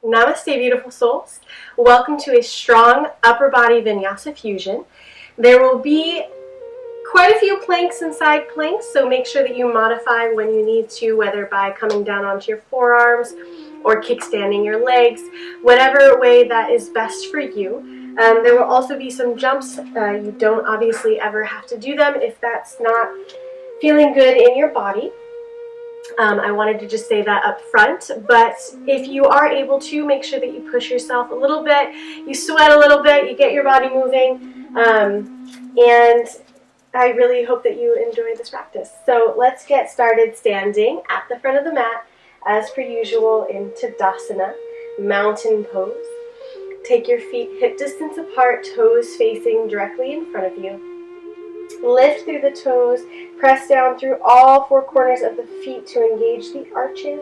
Namaste, beautiful souls. Welcome to a strong upper body Vinyasa fusion. There will be quite a few planks and side planks, so make sure that you modify when you need to, whether by coming down onto your forearms or kickstanding your legs, whatever way that is best for you. There will also be some jumps. You don't obviously ever have to do them if that's not feeling good in your body. I wanted to just say that up front, but if you are able to, make sure that you push yourself a little bit, you sweat a little bit, you get your body moving, and I really hope that you enjoy this practice. So let's get started standing at the front of the mat, as per usual, in Tadasana, mountain pose. Take your feet hip distance apart, toes facing directly in front of you. Lift through the toes, press down through all four corners of the feet to engage the arches,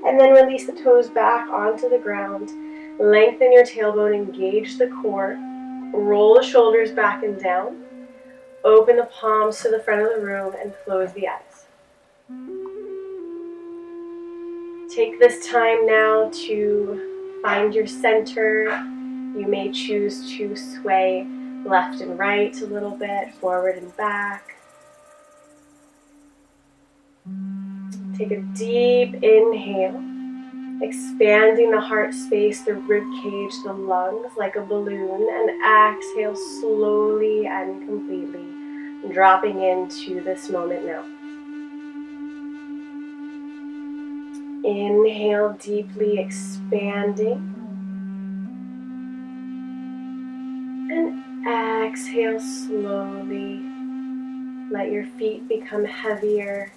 and then release the toes back onto the ground. Lengthen your tailbone, engage the core, roll the shoulders back and down, open the palms to the front of the room, and close the eyes. Take this time now to find your center. You may choose to sway left and right a little bit, forward and back. Take a deep inhale, expanding the heart space, the rib cage, the lungs like a balloon, and exhale slowly and completely, dropping into this moment now. Inhale deeply, expanding, and exhale slowly. Let your feet become heavier,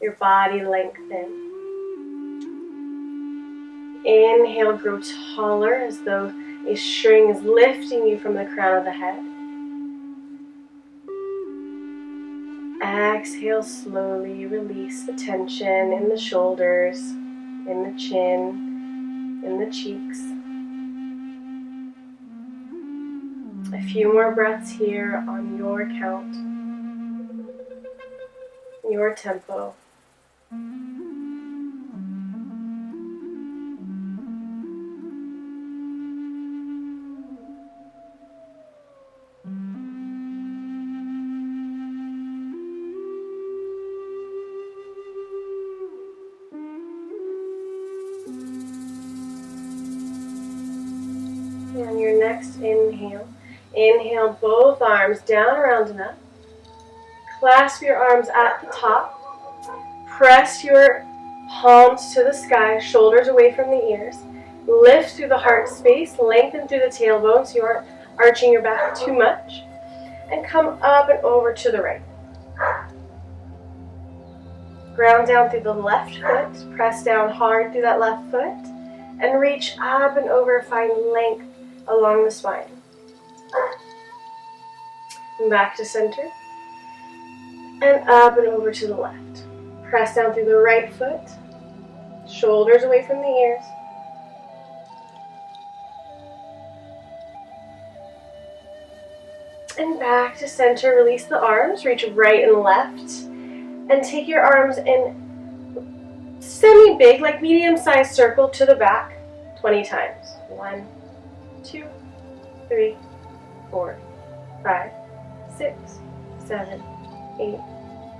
your body lengthen. Inhale, grow taller as though a string is lifting you from the crown of the head. Exhale slowly, release the tension in the shoulders, in the chin, in the cheeks. A few more breaths here on your count, your tempo. And your next inhale, inhale both arms down around and up. Clasp your arms at the top. Press your palms to the sky, shoulders away from the ears. Lift through the heart space, lengthen through the tailbone so you aren't arching your back too much. And come up and over to the right. Ground down through the left foot, press down hard through that left foot, and reach up and over, find length along the spine. And back to center, and up and over to the left. Press down through the right foot, shoulders away from the ears. And back to center, release the arms, reach right and left, and take your arms in semi-big, like medium-sized circle to the back, 20 times. 1, 2, 3, 4, 5, 6, 7, 8,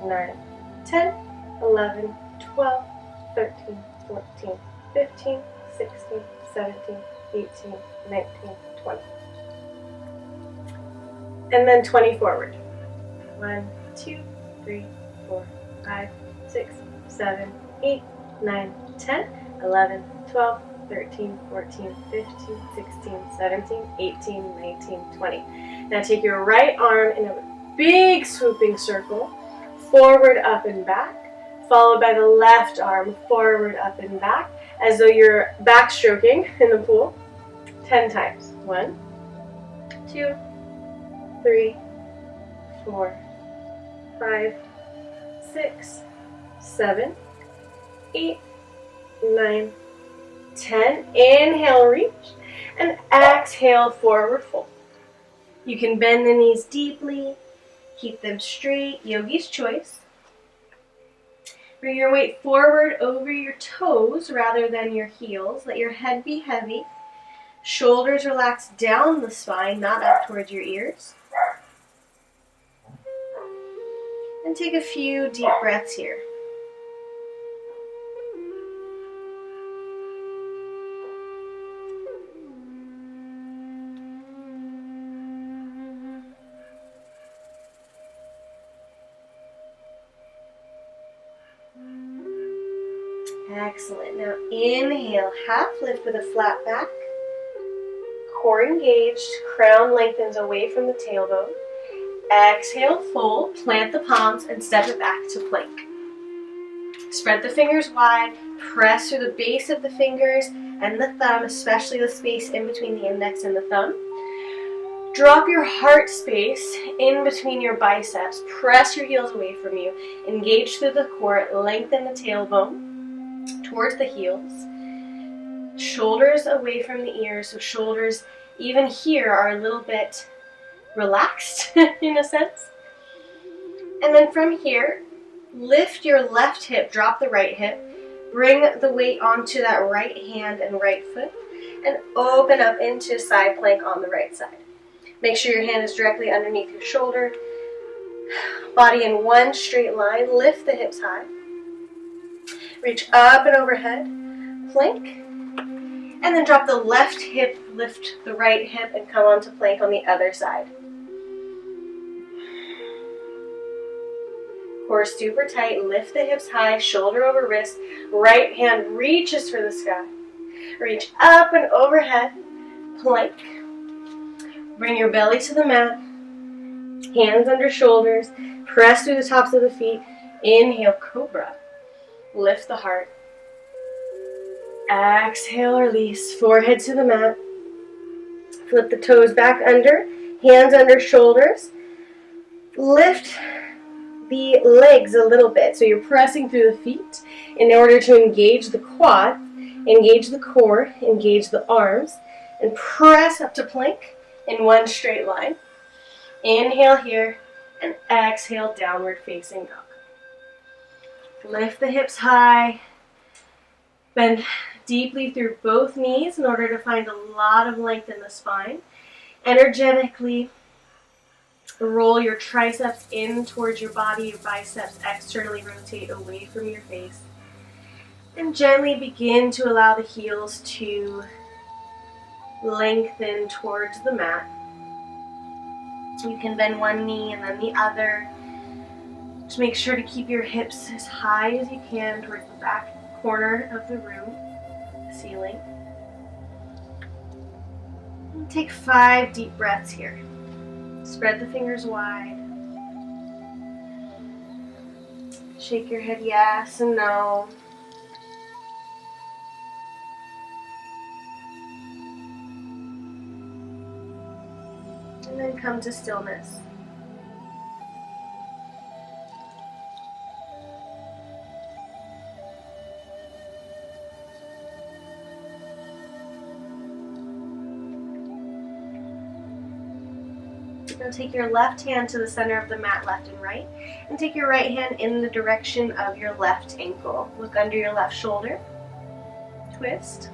9, 10, 11, 12, 13, 14, 15, 16, 17, 18, 19, 20. And then 20 forward. 1, 2, 3, 4, 5, 6, 7, 8, 9, 10, 11, 12, 13, 14, 15, 16, 17, 18, 19, 20. Now take your right arm in a big swooping circle, forward, up, and back, followed by the left arm, forward, up, and back, as though you're backstroking in the pool, 10 times. 1, 2, 3, 4, 5, 6, 7, 8, 9, 10. Inhale, reach, and exhale, forward fold. You can bend the knees deeply, keep them straight, yogi's choice. Bring your weight forward over your toes rather than your heels. Let your head be heavy. Shoulders relax down the spine, not up towards your ears. And take a few deep breaths here. Excellent. Now inhale, half lift with a flat back. Core engaged, crown lengthens away from the tailbone. Exhale, fold, plant the palms, and step it back to plank. Spread the fingers wide, press through the base of the fingers and the thumb, especially the space in between the index and the thumb. Drop your heart space in between your biceps. Press your heels away from you. Engage through the core, lengthen the tailbone towards the heels. Shoulders away from the ears, so shoulders even here are a little bit relaxed in a sense. And then from here, lift your left hip, drop the right hip, bring the weight onto that right hand and right foot, and open up into side plank on the right side. Make sure your hand is directly underneath your shoulder. Body in one straight line, lift the hips high. Reach up and overhead, plank, and then drop the left hip, lift the right hip, and come onto plank on the other side. Core super tight, lift the hips high, shoulder over wrist, right hand reaches for the sky. Reach up and overhead, plank. Bring your belly to the mat, hands under shoulders, press through the tops of the feet. Inhale, cobra. Lift the heart. Exhale, release, forehead to the mat. Flip the toes back under, hands under shoulders. Lift the legs a little bit, so you're pressing through the feet in order to engage the quad, engage the core, engage the arms, and press up to plank in one straight line. Inhale here, and exhale, downward facing dog. Lift the hips high, bend deeply through both knees in order to find a lot of length in the spine. Energetically roll your triceps in towards your body, your biceps externally rotate away from your face. And gently begin to allow the heels to lengthen towards the mat. You can bend one knee and then the other. Just make sure to keep your hips as high as you can towards the back corner of the room, ceiling. And take 5 deep breaths here. Spread the fingers wide. Shake your head yes and no. And then come to stillness. Now take your left hand to the center of the mat, left and right, and take your right hand in the direction of your left ankle. Look under your left shoulder. Twist.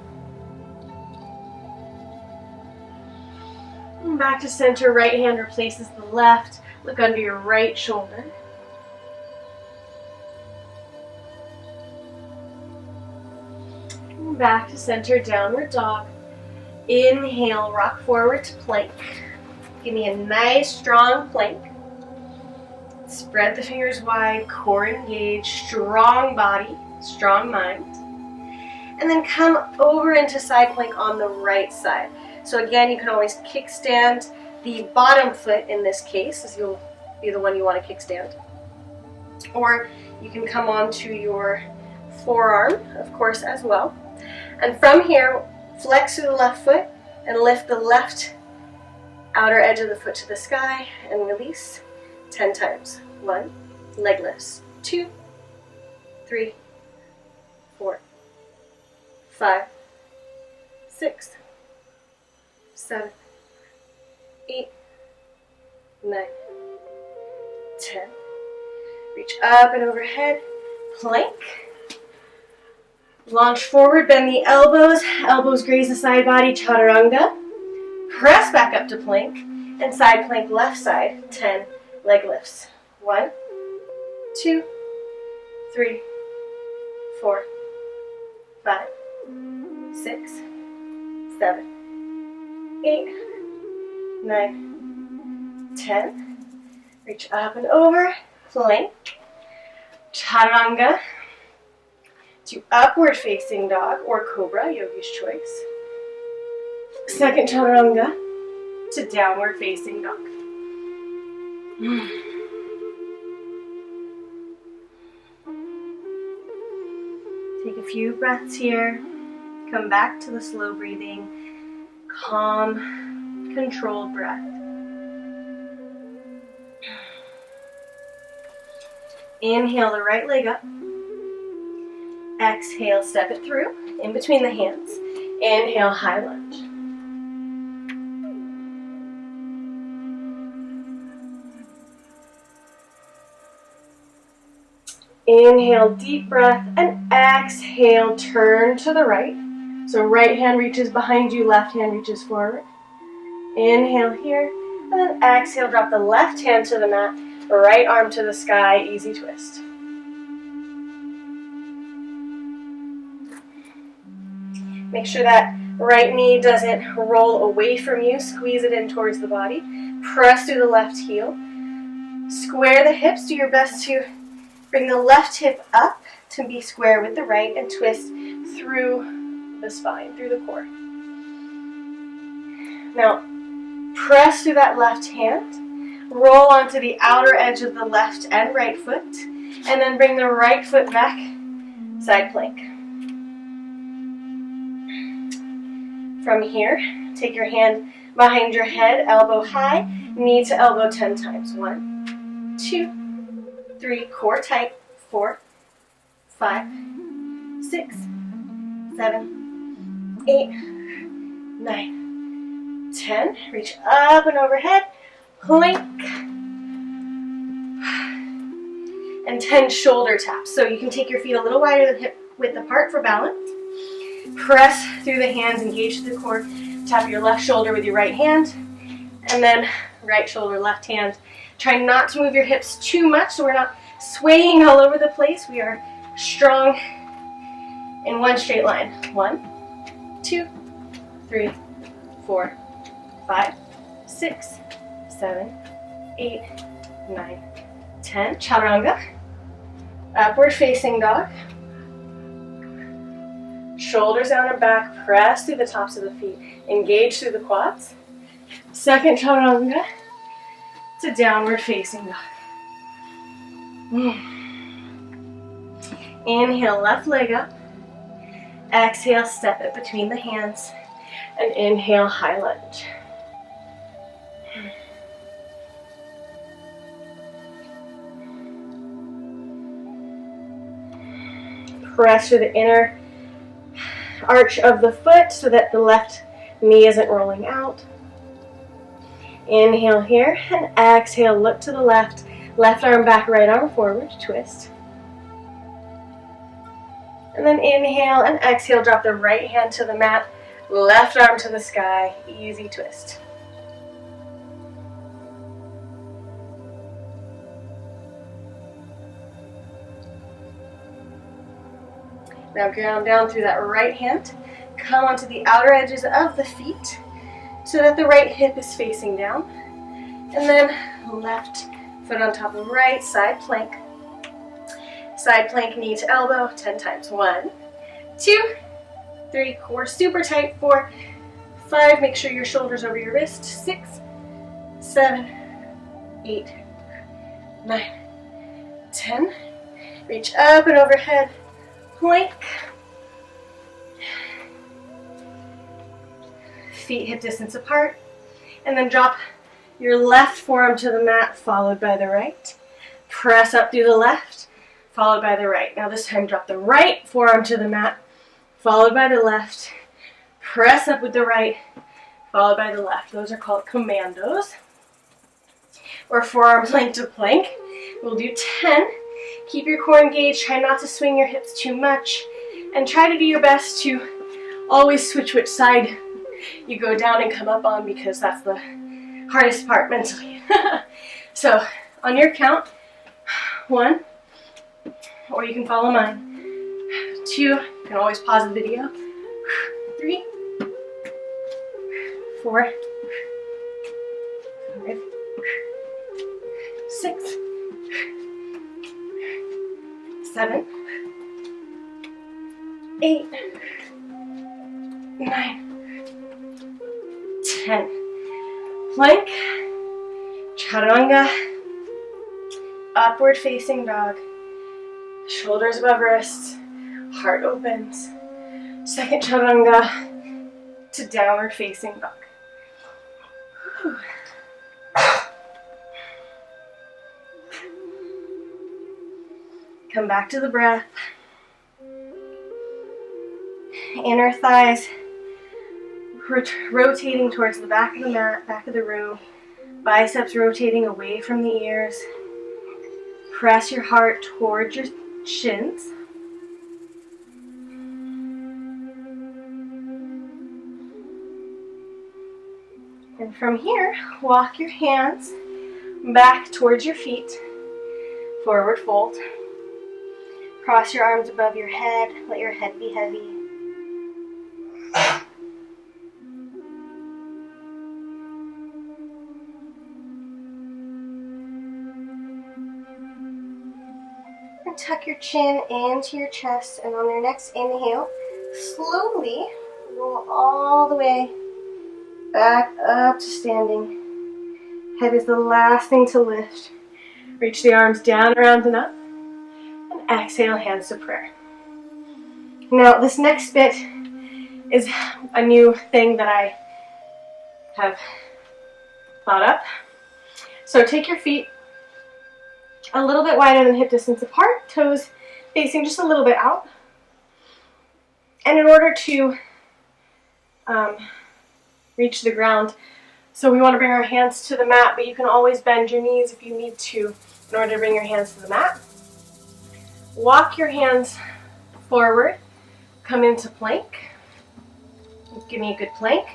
And back to center, right hand replaces the left. Look under your right shoulder. And back to center, downward dog. Inhale, rock forward to plank. Give me a nice strong plank. Spread the fingers wide, core engaged, strong body, strong mind. And then come over into side plank on the right side. So again, you can always kickstand the bottom foot in this case, as you'll be the one you want to kickstand. Or you can come onto your forearm, of course, as well. And from here, flex through the left foot and lift the left outer edge of the foot to the sky and release 10 times. 1, leg lifts. 2, 3, 4, 5, 6, 7, 8, 9, 10. Reach up and overhead, plank. Launch forward, bend the elbows. Elbows graze the side body, chaturanga. Press back up to plank. And side plank, left side, 10 leg lifts. 1, 2, 3, 4, 5, 6, 7, 8, 9, 10. Reach up and over, plank, chaturanga, to upward facing dog or cobra, yogi's choice. Second chaturanga to downward facing dog. Take a few breaths here. Come back to the slow breathing, calm, controlled breath. Inhale the right leg up. Exhale, step it through, in between the hands. Inhale, high lunge. Inhale, deep breath, and exhale, turn to the right. So right hand reaches behind you, left hand reaches forward. Inhale here, and then exhale, drop the left hand to the mat, right arm to the sky, easy twist. Make sure that right knee doesn't roll away from you, squeeze it in towards the body. Press through the left heel. Square the hips, do your best to bring the left hip up to be square with the right and twist through the spine, through the core. Now, press through that left hand, roll onto the outer edge of the left and right foot, and then bring the right foot back, side plank. From here, take your hand behind your head, elbow high, knee to elbow 10 times. 1, 2, 3, core tight, 4, 5, 6, 7, 8, 9, 10. Reach up and overhead, plank, and 10 shoulder taps. So you can take your feet a little wider than hip width apart for balance. Press through the hands, engage the core, tap your left shoulder with your right hand, and then right shoulder, left hand. Try not to move your hips too much so we're not swaying all over the place. We are strong in one straight line. 1, 2, 3, 4, 5, 6, 7, 8, 9, 10. Chaturanga. Upward facing dog. Shoulders down and back, press through the tops of the feet. Engage through the quads. Second chaturanga to downward facing dog. Inhale, left leg up. Exhale, step it between the hands. And inhale, high lunge. Press through the inner arch of the foot so that the left knee isn't rolling out. Inhale here and exhale, look to the left. Left arm back, right arm forward, twist. And then inhale and exhale, drop the right hand to the mat, left arm to the sky, easy twist. Now ground down through that right hand. Come onto the outer edges of the feet so that the right hip is facing down. And then left foot on top of right, side plank. Side plank, knee to elbow, 10 times. 1, 2, 3, core super tight. 4, 5, make sure your shoulder's over your wrist. 6, 7, 8, 9, 10. Reach up and overhead. Plank. Feet hip distance apart. And then drop your left forearm to the mat, followed by the right. Press up through the left, followed by the right. Now this time drop the right forearm to the mat, followed by the left. Press up with the right, followed by the left. Those are called commandos, or forearms linked to plank. We'll do 10 Keep your core engaged. Try not to swing your hips too much. And try to do your best to always switch which side you go down and come up on, because that's the hardest part mentally. So on your count, 1, or you can follow mine. 2, you can always pause the video. 3, 4, 5, 6, 7, 8, 9, 10. Plank, chaturanga, upward facing dog, shoulders above wrists, heart opens. Second chaturanga to downward facing dog. Whew. Come back to the breath. Inner thighs rotating towards the back of the mat, back of the room. Biceps rotating away from the ears. Press your heart towards your shins. And from here, walk your hands back towards your feet. Forward fold. Cross your arms above your head. Let your head be heavy. And tuck your chin into your chest, and on your next inhale, slowly roll all the way back up to standing. Head is the last thing to lift. Reach the arms down, around, and up. And exhale, hands to prayer. Now, this next bit is a new thing that I have thought up. So take your feet a little bit wider than hip distance apart, toes facing just a little bit out. And in order to reach the ground, so we want to bring our hands to the mat, but you can always bend your knees if you need to in order to bring your hands to the mat. Walk your hands forward, come into plank. Give me a good plank.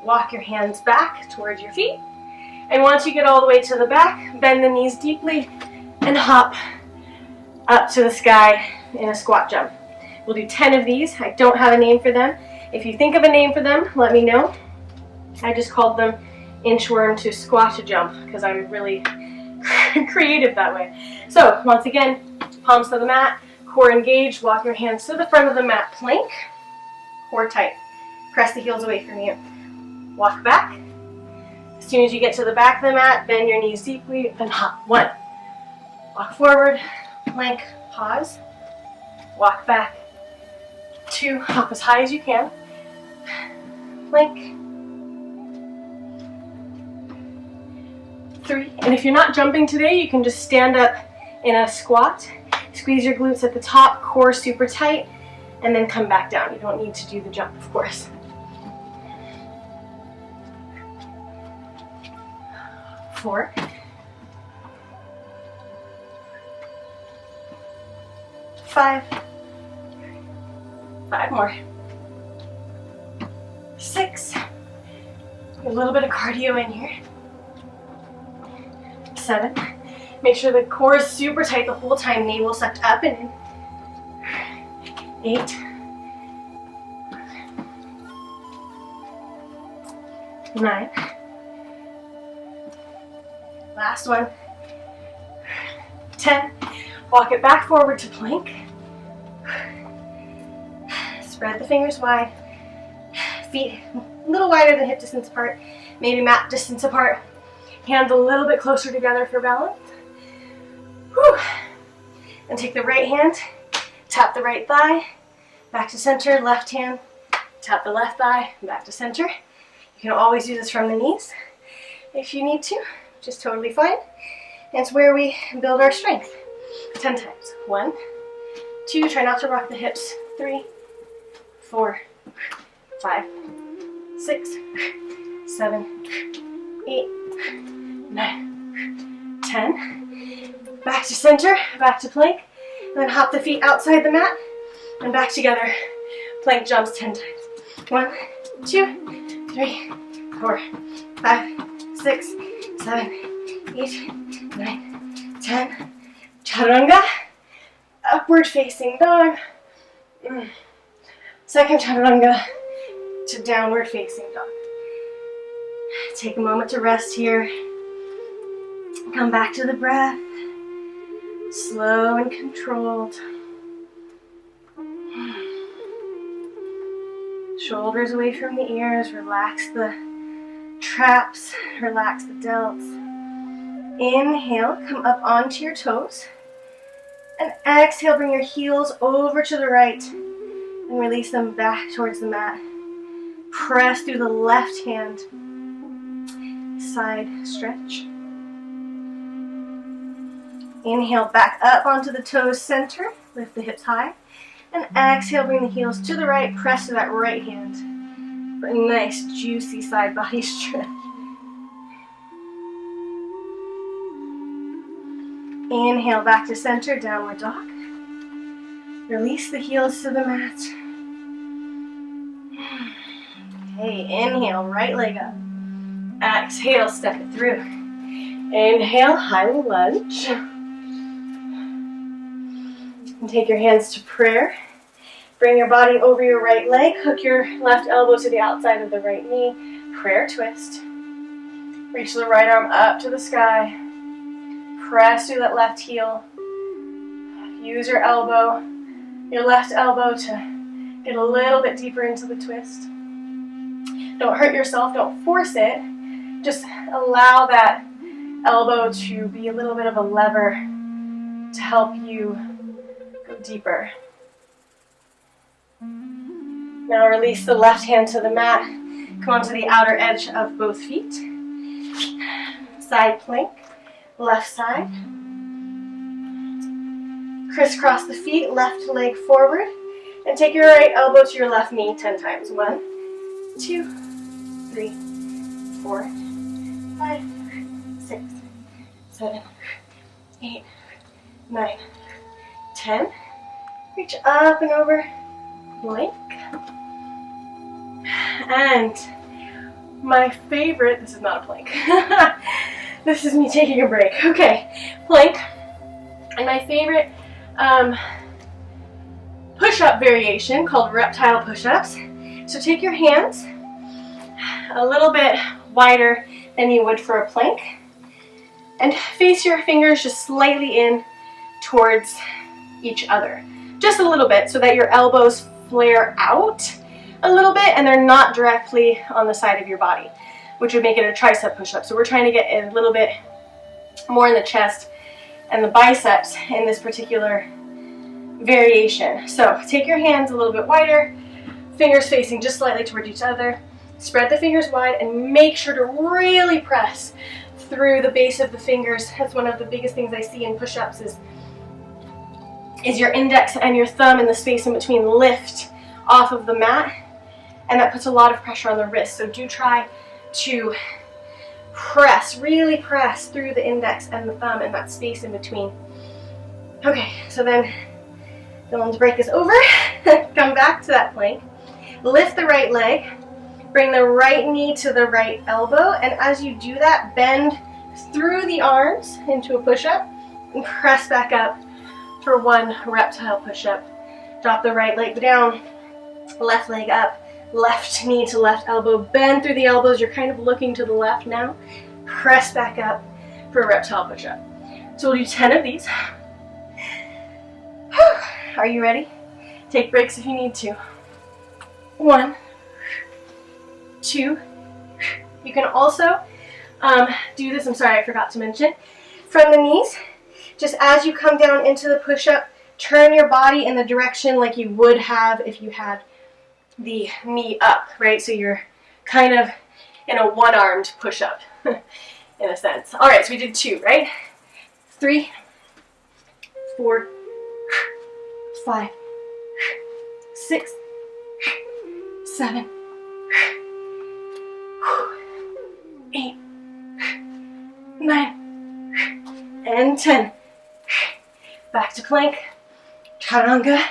Walk your hands back towards your feet. And once you get all the way to the back, bend the knees deeply and hop up to the sky in a squat jump. We'll do 10 of these. I don't have a name for them. If you think of a name for them, let me know. I just called them inchworm to squat to jump because I'm really creative that way. So once again, palms to the mat, core engaged, walk your hands to the front of the mat, plank, core tight. Press the heels away from you. Walk back. As soon as you get to the back of the mat, bend your knees deeply and hop. 1. Walk forward, plank, pause. Walk back. 2, hop as high as you can. Plank. 3, and if you're not jumping today, you can just stand up in a squat. Squeeze your glutes at the top, core super tight, and then come back down. You don't need to do the jump, of course. 4. 5. 5 more. 6. A little bit of cardio in here. 7. Make sure the core is super tight the whole time. Navel sucked up and in. 8. 9. Last one. 10. Walk it back forward to plank. Spread the fingers wide. Feet a little wider than hip distance apart. Maybe mat distance apart. Hands a little bit closer together for balance. Whew. And take the right hand, tap the right thigh, back to center, left hand, tap the left thigh, back to center. You can always do this from the knees if you need to, which is totally fine. And it's where we build our strength. 10 times. 1, 2, try not to rock the hips. 3, 4, 5, 6, 7, 8, 9, 10. Back to center, back to plank, and then hop the feet outside the mat and back together. Plank jumps 10 times. 1, 2, 3, 4, 5, 6, 7, 8, 9, 10. Chaturanga, upward facing dog. Second chaturanga to downward facing dog. Take a moment to rest here. Come back to the breath. Slow and controlled. Shoulders away from the ears. Relax the traps. Relax the delts. Inhale, come up onto your toes. And exhale, bring your heels over to the right and release them back towards the mat. Press through the left hand. Side stretch. Inhale, back up onto the toes, center. Lift the hips high. And exhale, bring the heels to the right. Press to that right hand for a nice, juicy side body stretch. Inhale, back to center, downward dog. Release the heels to the mat. Okay, inhale, right leg up. Exhale, step it through. Inhale, high lunge. And take your hands to prayer. Bring your body over your right leg. Hook your left elbow to the outside of the right knee. Prayer twist. Reach the right arm up to the sky. Press through that left heel. Use your left elbow to get a little bit deeper into the twist. Don't hurt yourself, don't force it. Just allow that elbow to be a little bit of a lever to help you go deeper. Now release the left hand to the mat. Come onto the outer edge of both feet. Side plank, left side. Crisscross the feet, left leg forward. And take your right elbow to your left knee 10 times. 1, 2, 3, 4, 5, 6, 7, 8, 9, 10. Reach up and over, plank. And my favorite, this is not a plank. This is me taking a break. Okay, plank. And my favorite push-up variation called reptile push-ups. So take your hands a little bit wider than you would for a plank and face your fingers just slightly in towards each other. Just a little bit so that your elbows flare out a little bit and they're not directly on the side of your body, which would make it a tricep push-up. So we're trying to get a little bit more in the chest and the biceps in this particular variation. So take your hands a little bit wider, fingers facing just slightly towards each other. Spread the fingers wide and make sure to really press through the base of the fingers. That's one of the biggest things I see in push-ups is your index and your thumb in the space in between lift off of the mat, and that puts a lot of pressure on the wrist. So do try to press, really press through the index and the thumb and that space in between. Okay, so then going to break this over. Come back to that plank. Lift the right leg. Bring the right knee to the right elbow, and as you do that, bend through the arms into a push-up and press back up for one reptile push-up. Drop the right leg down, left leg up, left knee to left elbow, bend through the elbows. You're kind of looking to the left now. Press back up for a reptile push-up. So we'll do 10 of these. Are you ready? Take breaks if you need to. 1, 2. You can also do this, I'm sorry, I forgot to mention, from the knees. Just as you come down into the push-up, turn your body in the direction like you would have if you had the knee up, right? So you're kind of in a one-armed push-up, in a sense. All right, so we did 2, right? 3, 4, 5, 6, 7, 8, 9, and 10. Back to plank. Chaturanga.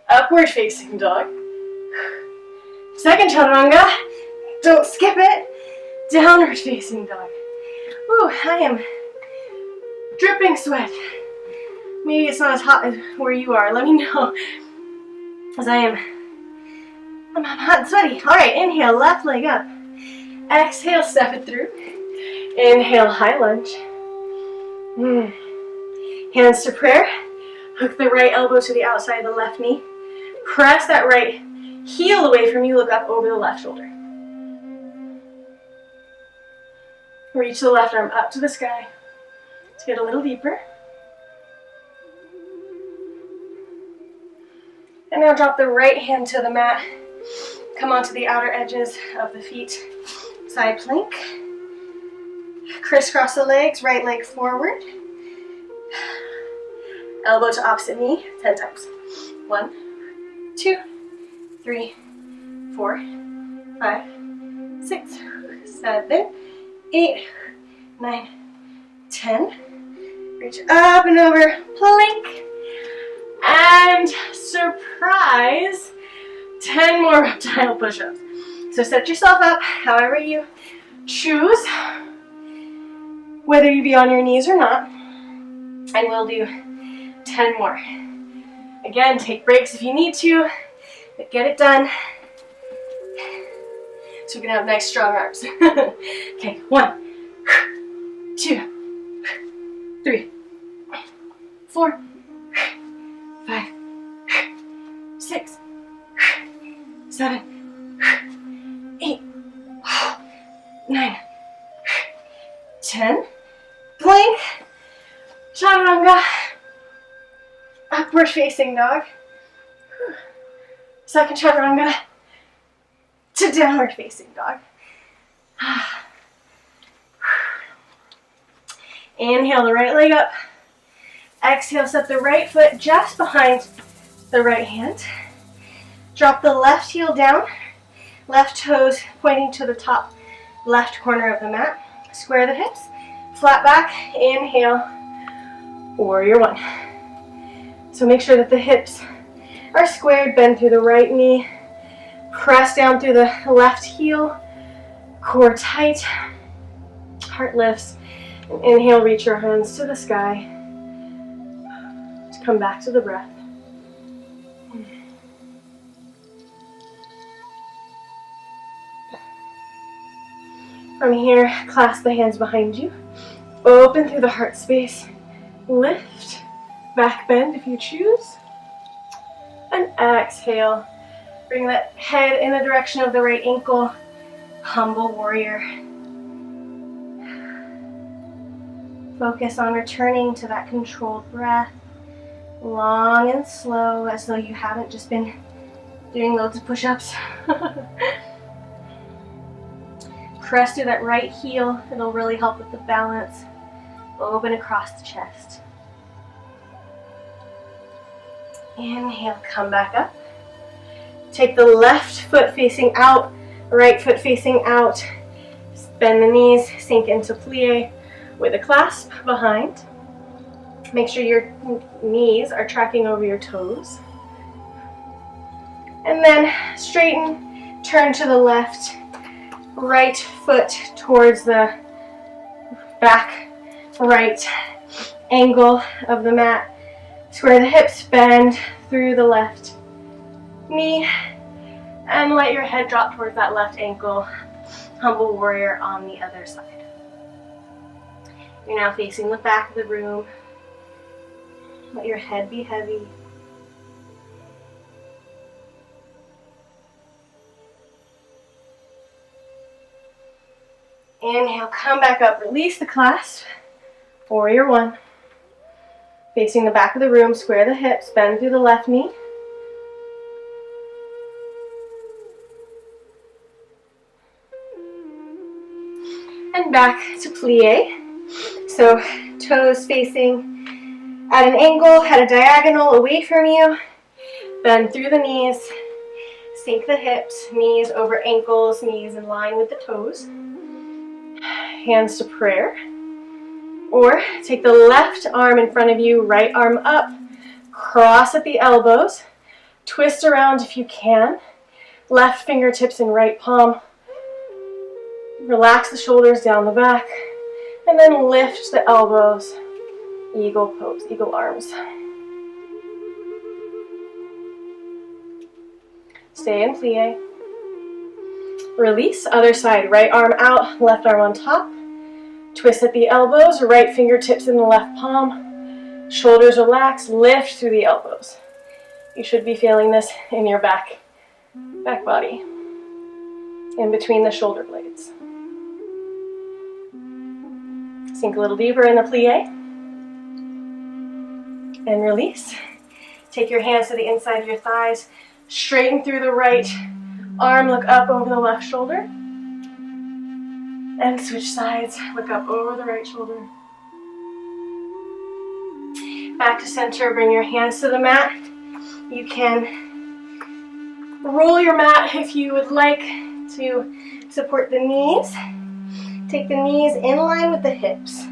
Upward facing dog. Second chaturanga. Don't skip it. Downward facing dog. Ooh, I am dripping sweat. Maybe it's not as hot as where you are. Let me know. As I'm hot and sweaty. All right, inhale, left leg up. Exhale, step it through. Inhale, high lunge. Hands to prayer. Hook the right elbow to the outside of the left knee. Press that right heel away from you. Look up over the left shoulder. Reach the left arm up to the sky. Let's get a little deeper. And now drop the right hand to the mat. Come onto the outer edges of the feet. Side plank. Crisscross the legs, right leg forward. Elbow to opposite knee, 10 times. 1, 2, 3, 4, 5, 6, 7, 8, 9, 10. Reach up and over, plank. And surprise, 10 more reptile push-ups. So set yourself up however you choose, whether you be on your knees or not, and we'll do 10 more. Again, take breaks if you need to, but get it done so we can have nice strong arms. Okay, 1, 2, 3, 4, 5, 6, 7, 8, 9, 10. Plank, chaturanga, upward facing dog. Second chaturanga to downward facing dog. Inhale the right leg up. Exhale, set the right foot just behind the right hand. Drop the left heel down, left toes pointing to the top left corner of the mat. Square the hips, flat back, inhale, warrior one. So make sure that the hips are squared, bend through the right knee, press down through the left heel, core tight, heart lifts, and inhale, reach your hands to the sky. Come back to the breath. From here, clasp the hands behind you. Open through the heart space. Lift. Back bend if you choose. And exhale. Bring that head in the direction of the right ankle. Humble warrior. Focus on returning to that controlled breath. Long and slow, as though you haven't just been doing loads of push-ups. Press through that right heel. It'll really help with the balance. Open across the chest. Inhale, come back up. Take the left foot facing out, right foot facing out. Bend the knees, sink into plie with a clasp behind. Make sure your knees are tracking over your toes. And then straighten, turn to the left, right foot towards the back right angle of the mat. Square the hips, bend through the left knee, and let your head drop towards that left ankle. Humble warrior on the other side. You're now facing the back of the room. Let your head be heavy. Inhale, come back up, release the clasp. Warrior one. Facing the back of the room, square the hips, bend through the left knee. And back to plie. So toes facing at an angle, at a diagonal away from you. Bend through the knees. Sink the hips, knees over ankles, knees in line with the toes. Hands to prayer. Or take the left arm in front of you, right arm up, cross at the elbows, twist around if you can, left fingertips in right palm, relax the shoulders down the back, and then lift the elbows, eagle pose, eagle arms. Stay in plie. Release, other side, right arm out, left arm on top. Twist at the elbows, right fingertips in the left palm. Shoulders relax, lift through the elbows. You should be feeling this in your back body, in between the shoulder blades. Sink a little deeper in the plie. And release. Take your hands to the inside of your thighs. Straighten through the right arm, look up over the left shoulder. And switch sides, look up over the right shoulder. Back to center, bring your hands to the mat. You can roll your mat if you would like to support the knees. Take the knees in line with the hips.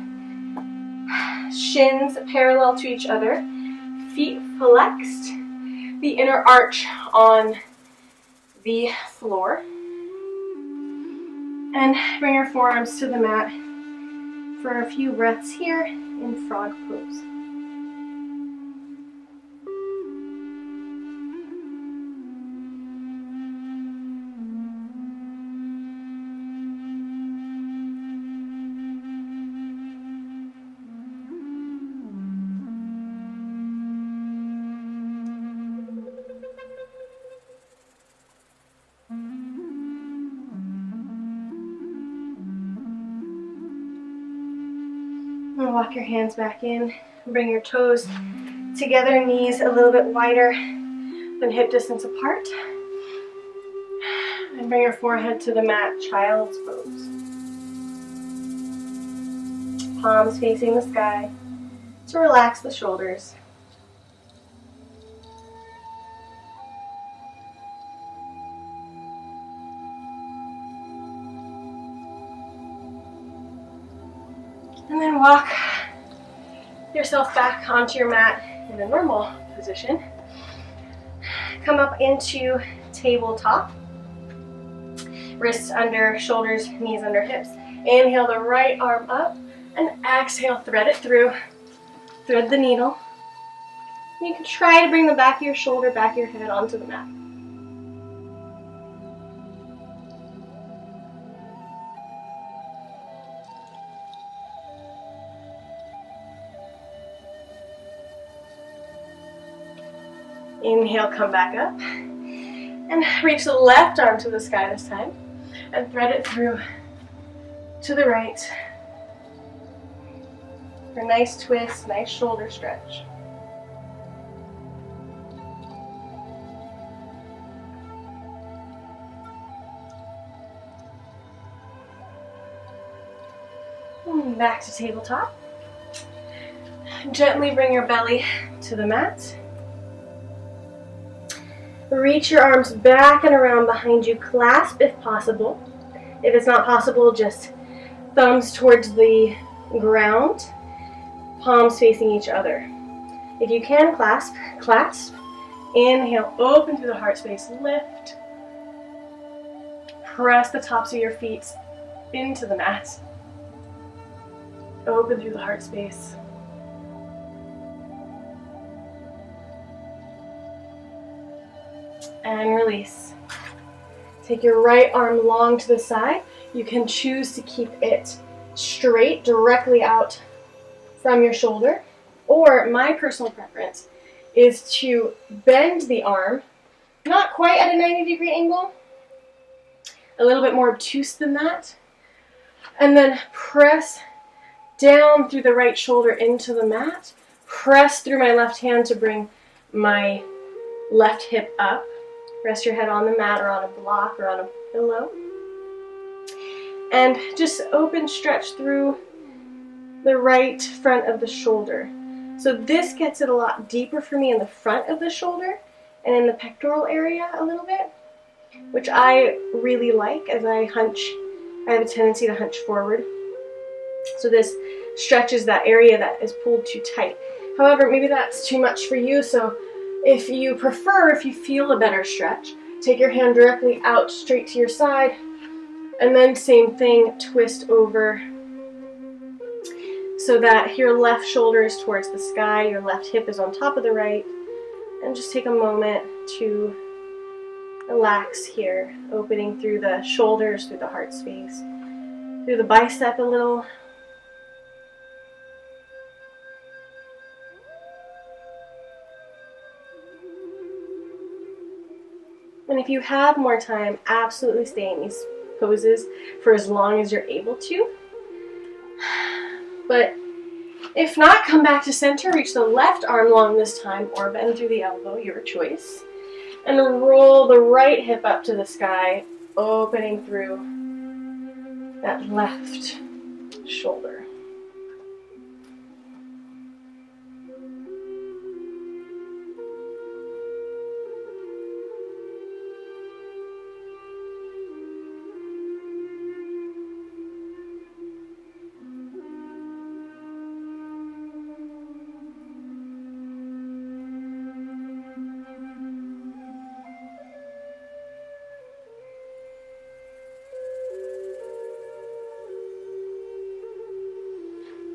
Shins parallel to each other. Feet flexed. The inner arch on the floor. And bring your forearms to the mat for a few breaths here in frog pose. And walk your hands back in. Bring your toes together, knees a little bit wider than hip distance apart. And bring your forehead to the mat, child's pose. Palms facing the sky to relax the shoulders. And then walk yourself back onto your mat in a normal position. Come up into tabletop. Wrists under shoulders, knees under hips. Inhale the right arm up and exhale, thread it through. Thread the needle. You can try to bring the back of your shoulder, back of your head onto the mat. Inhale, come back up. And reach the left arm to the sky this time. And thread it through to the right. For a nice twist, nice shoulder stretch. And back to tabletop. Gently bring your belly to the mat. Reach your arms back and around behind you. Clasp if possible. If it's not possible, just thumbs towards the ground, palms facing each other. If you can, clasp, clasp. Inhale, open through the heart space, lift. Press the tops of your feet into the mat. Open through the heart space. And release. Take your right arm long to the side. You can choose to keep it straight, directly out from your shoulder. Or my personal preference is to bend the arm, not quite at a 90-degree angle, a little bit more obtuse than that. And then press down through the right shoulder into the mat. Press through my left hand to bring my left hip up. Rest your head on the mat or on a block or on a pillow. And just open, stretch through the right front of the shoulder. So this gets it a lot deeper for me in the front of the shoulder and in the pectoral area a little bit, which I really like as I hunch. I have a tendency to hunch forward. So this stretches that area that is pulled too tight. However, maybe that's too much for you, so if you prefer, if you feel a better stretch, take your hand directly out straight to your side, and then same thing, twist over so that your left shoulder is towards the sky, your left hip is on top of the right, and just take a moment to relax here, opening through the shoulders, through the heart space, through the bicep a little. And if you have more time, absolutely stay in these poses for as long as you're able to. But if not, come back to center, reach the left arm long this time, or bend through the elbow, your choice. And roll the right hip up to the sky, opening through that left shoulder.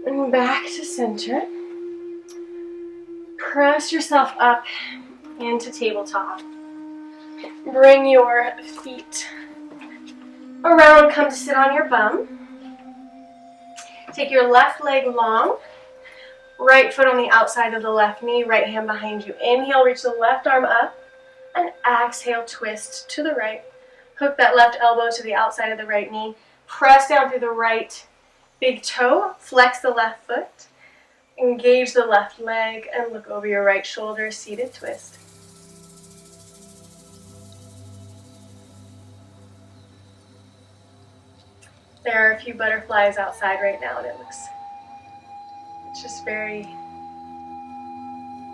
And back to center. Press yourself up into tabletop. Bring your feet around, come to sit on your bum. Take your left leg long, right foot on the outside of the left knee, right hand behind you. Inhale, reach the left arm up, and exhale, twist to the right. Hook that left elbow to the outside of the right knee. Press down through the right big toe, flex the left foot, engage the left leg, and look over your right shoulder, seated twist. There are a few butterflies outside right now, and it's just very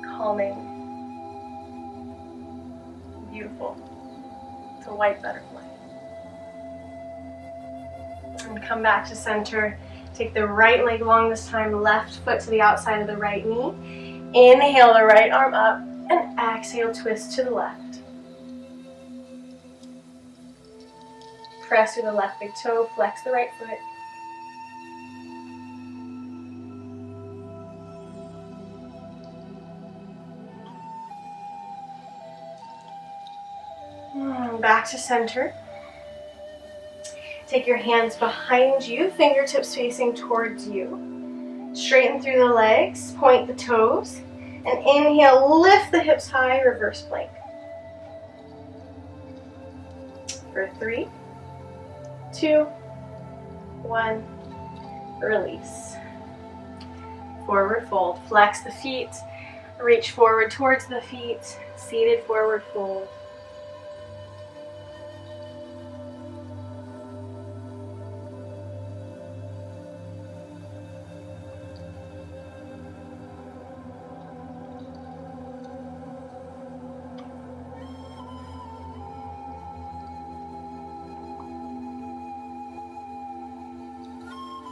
calming, beautiful. It's a white butterfly. And come back to center. Take the right leg long this time, left foot to the outside of the right knee. Inhale the right arm up, and exhale, twist to the left. Press through the left big toe, flex the right foot. Back to center. Take your hands behind you, fingertips facing towards you. Straighten through the legs, point the toes, and inhale, lift the hips high, reverse plank. For 3, 2, 1, release. Forward fold, flex the feet, reach forward towards the feet, seated forward fold.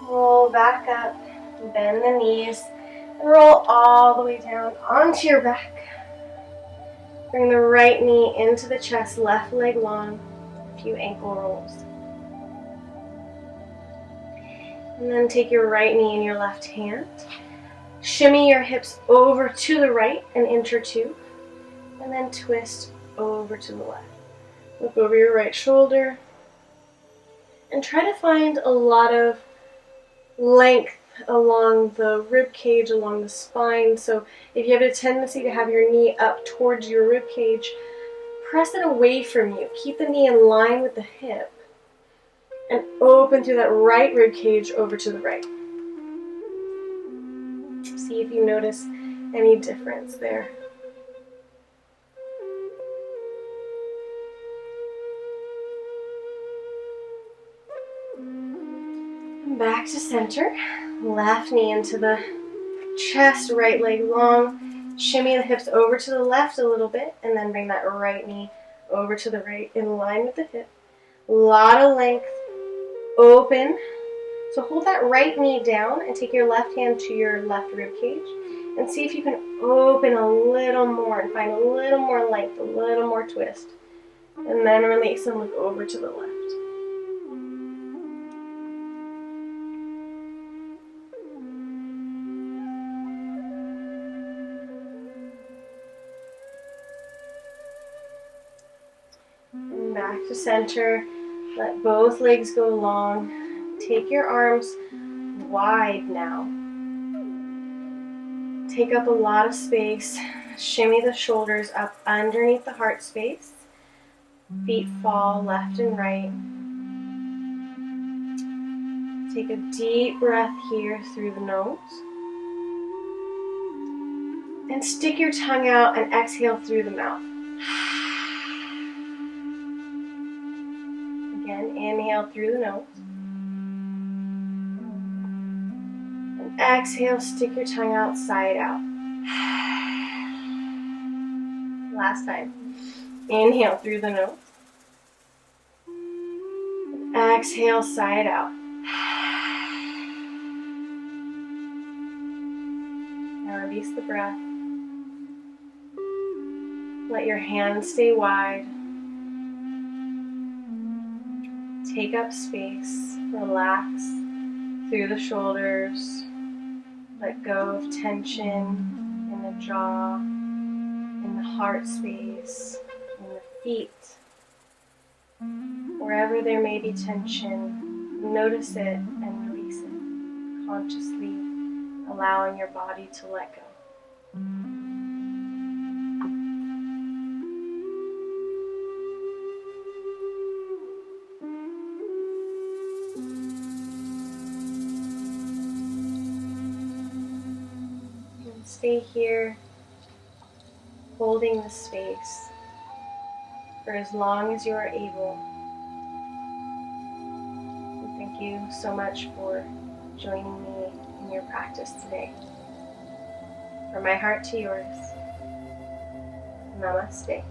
Roll back up, bend the knees, and roll all the way down onto your back. Bring the right knee into the chest, left leg long, a few ankle rolls. And then take your right knee in your left hand. Shimmy your hips over to the right and enter two, and then twist over to the left. Look over your right shoulder, and try to find a lot of length along the rib cage, along the spine. So if you have a tendency to have your knee up towards your rib cage, press it away from you. Keep the knee in line with the hip and open through that right rib cage over to the right. See if you notice any difference there. Back to center, left knee into the chest, right leg long, shimmy the hips over to the left a little bit, and then bring that right knee over to the right in line with the hip. A lot of length, open So hold that right knee down and take your left hand to your left rib cage and see if you can open a little more and find a little more length, a little more twist. And then release and look over to the left. And back to center. Let both legs go long. Take your arms wide now. Take up a lot of space. Shimmy the shoulders up underneath the heart space. Feet fall left and right. Take a deep breath here through the nose. And stick your tongue out and exhale through the mouth. Again, inhale through the nose. And exhale, stick your tongue out, side out. Last time. Inhale through the nose. And exhale, side out. Now release the breath. Let your hands stay wide. Take up space. Relax through the shoulders. Let go of tension in the jaw, in the heart space, in the feet. Wherever there may be tension, notice it and release it, consciously allowing your body to let go. And stay here, holding the space for as long as you are able. And thank you so much for joining me in your practice today. From my heart to yours, Namaste.